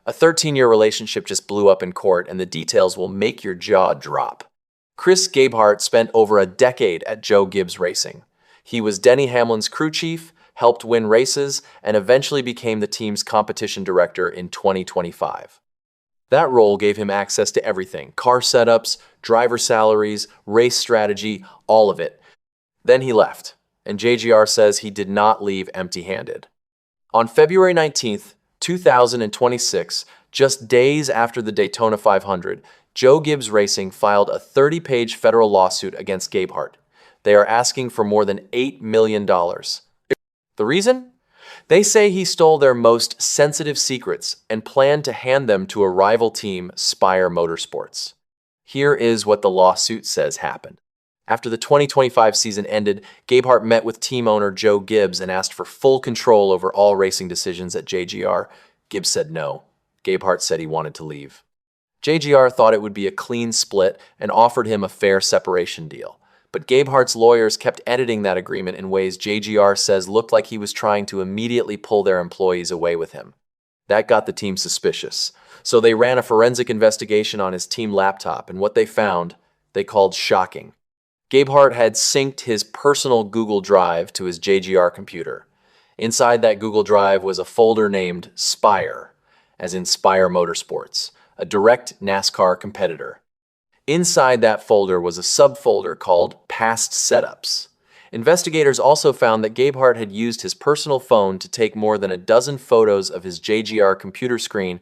A 13-year relationship just blew up in court, and the details will make your jaw drop. Chris Gabehart spent over a decade at Gibbs Racing. He was Denny Hamlin's crew chief, helped win races, and eventually became the team's competition director in 2025. That role gave him access to everything: car setups, driver salaries, race strategy, all of it. Then he left, and JGR says he did not leave empty-handed. On February 19th, 2026, just days after the Daytona 500, Gibbs Racing filed a 30-page federal lawsuit against Gabehart. They are asking for more than $8 million. The reason? They say he stole their most sensitive secrets and planned to hand them to a rival team, Spire Motorsports. Here is what the lawsuit says happened. After the 2025 season ended, Gabehart met with team owner Joe Gibbs and asked for full control over all racing decisions at JGR. Gibbs said no. Gabehart said he wanted to leave. JGR thought it would be a clean split and offered him a fair separation deal. But Gabehart's lawyers kept editing that agreement in ways JGR says looked like he was trying to immediately pull their employees away with him. That got the team suspicious. So they ran a forensic investigation on his team laptop, and what they found, they called shocking. Gabehart had synced his personal Google Drive to his JGR computer. Inside that Google Drive was a folder named Spire, as in Spire Motorsports, a direct NASCAR competitor. Inside that folder was a subfolder called Past Setups. Investigators also found that Gabehart had used his personal phone to take more than a dozen photos of his JGR computer screen,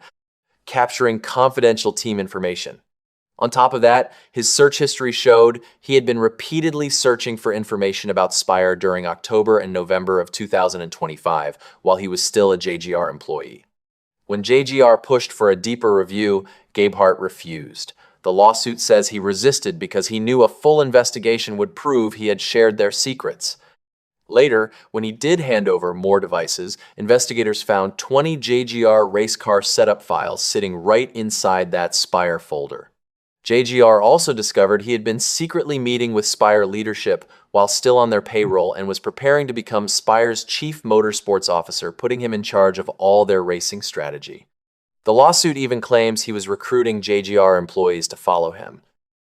capturing confidential team information. On top of that, his search history showed he had been repeatedly searching for information about Spire during October and November of 2025, while he was still a JGR employee. When JGR pushed for a deeper review, Gabehart refused. The lawsuit says he resisted because he knew a full investigation would prove he had shared their secrets. Later, when he did hand over more devices, investigators found 20 JGR race car setup files sitting right inside that Spire folder. JGR also discovered he had been secretly meeting with Spire leadership while still on their payroll and was preparing to become Spire's chief motorsports officer, putting him in charge of all their racing strategy. The lawsuit even claims he was recruiting JGR employees to follow him.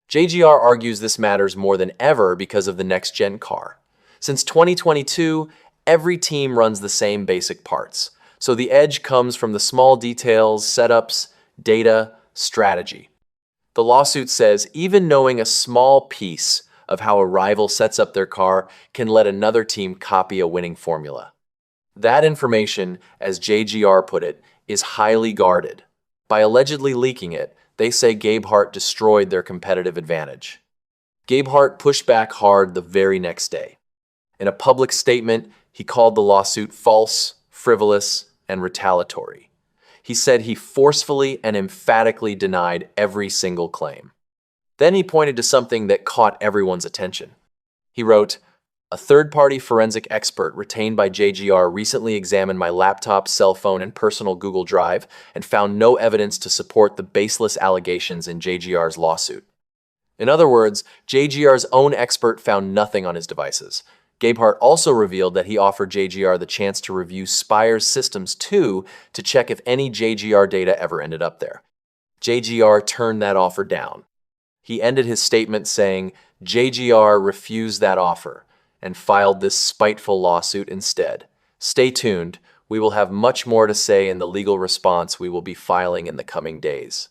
JGR argues this matters more than ever because of the next-gen car. Since 2022, every team runs the same basic parts, so the edge comes from the small details, setups, data, strategy. The lawsuit says even knowing a small piece of how a rival sets up their car can let another team copy a winning formula. That information, as JGR put it, is highly guarded. By allegedly leaking it, they say Gabehart destroyed their competitive advantage. Gabehart pushed back hard the very next day. In a public statement, he called the lawsuit false, frivolous, and retaliatory. He said he forcefully and emphatically denied every single claim. Then he pointed to something that caught everyone's attention. He wrote, "A third-party forensic expert retained by JGR recently examined my laptop, cell phone, and personal Google Drive and found no evidence to support the baseless allegations in JGR's lawsuit." In other words, JGR's own expert found nothing on his devices. Gabehart also revealed that he offered JGR the chance to review Spire's systems too to check if any JGR data ever ended up there. JGR turned that offer down. He ended his statement saying JGR refused that offer and filed this spiteful lawsuit instead. Stay tuned. We will have much more to say in the legal response we will be filing in the coming days.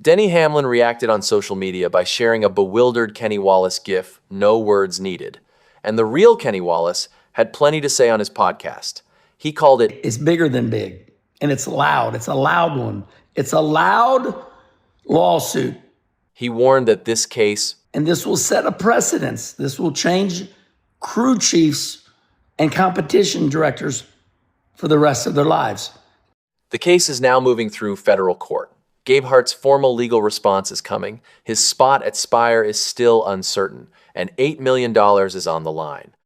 Denny Hamlin reacted on social media by sharing a bewildered Kenny Wallace gif, "No words needed." And the real Kenny Wallace had plenty to say on his podcast. He called it, "It's bigger than big, and it's loud. It's a loud one. It's a loud lawsuit." He warned that this case, and this will set a precedence. This will change crew chiefs and competition directors for the rest of their lives. The case is now moving through federal court. Gabehart's formal legal response is coming. His spot at Spire is still uncertain, and $8 million is on the line.